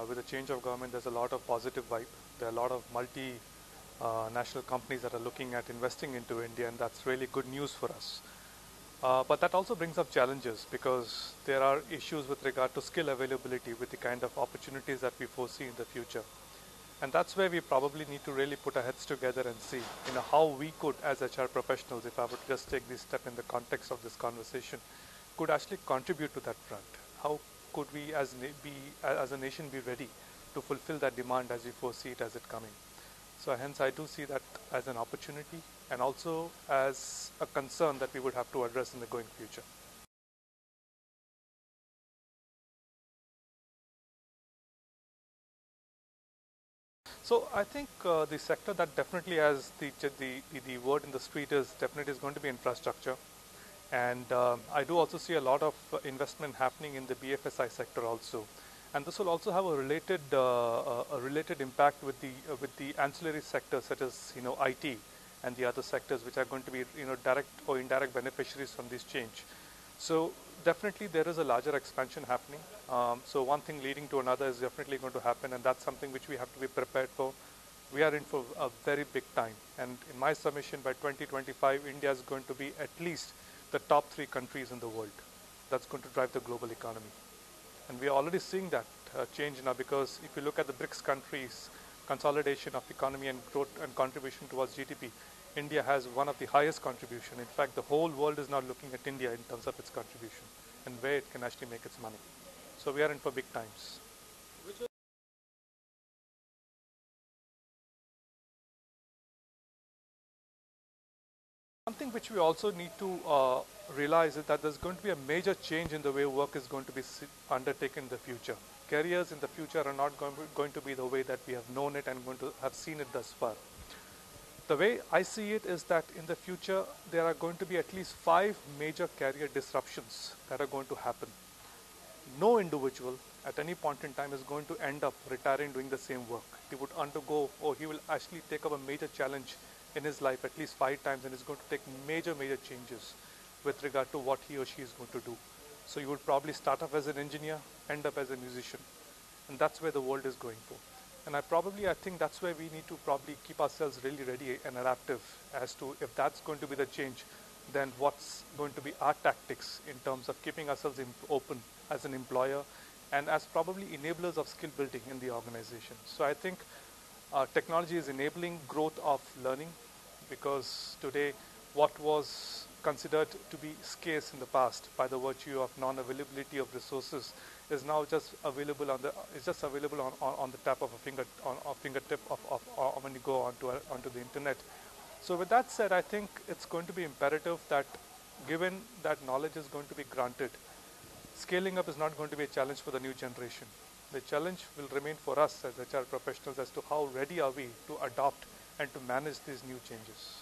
with the change of government, there's a lot of positive vibe. There are a lot of multi national companies that are looking at investing into India, and that's really good news for us. But that also brings up challenges because there are issues with regard to skill availability with the kind of opportunities that we foresee in the future. And that's where we probably need to really put our heads together and see, how we could, as HR professionals, if I would just take this step in the context of this conversation, could actually contribute to that front. How could we, as a nation, be ready to fulfill that demand as we foresee it as it coming? So hence, I do see that as an opportunity and also as a concern that we would have to address in the going future. So I think the sector that definitely has the word in the street is going to be infrastructure, and I do also see a lot of investment happening in the BFSI sector also, and this will also have a related impact with the ancillary sectors such as IT and the other sectors which are going to be direct or indirect beneficiaries from this change. So definitely there is a larger expansion happening. So one thing leading to another is definitely going to happen, and that's something which we have to be prepared for. We are in for a very big time, and in my submission, by 2025, India is going to be at least the top 3 countries in the world. That's going to drive the global economy. And we are already seeing that change now, because if you look at the BRICS countries, consolidation of economy and growth and contribution towards GDP, India has one of the highest contribution. In fact, the whole world is now looking at India in terms of its contribution and where it can actually make its money. So we are in for big times. One thing which we also need to realize is that there's going to be a major change in the way work is going to be undertaken in the future. Careers in the future are not going to be the way that we have known it and going to have seen it thus far. The way I see it is that in the future, there are going to be at least 5 major career disruptions that are going to happen. No individual at any point in time is going to end up retiring doing the same work. He would undergo, or he will actually take up a major challenge in his life at least 5 times, and is going to take major changes with regard to what he or she is going to do. So you would probably start off as an engineer, end up as a musician, and that's where the world is going for. And I think that's where we need to probably keep ourselves really ready and adaptive as to if that's going to be the change, then what's going to be our tactics in terms of keeping ourselves open as an employer and as probably enablers of skill building in the organization. So I think technology is enabling growth of learning, because today what was considered to be scarce in the past by the virtue of non-availability of resources is now just available on the tap of a fingertip of when you go onto the internet. So with that said, I think it's going to be imperative that, given that knowledge is going to be granted, scaling up is not going to be a challenge for the new generation. The challenge will remain for us as HR professionals as to how ready are we to adopt and to manage these new changes.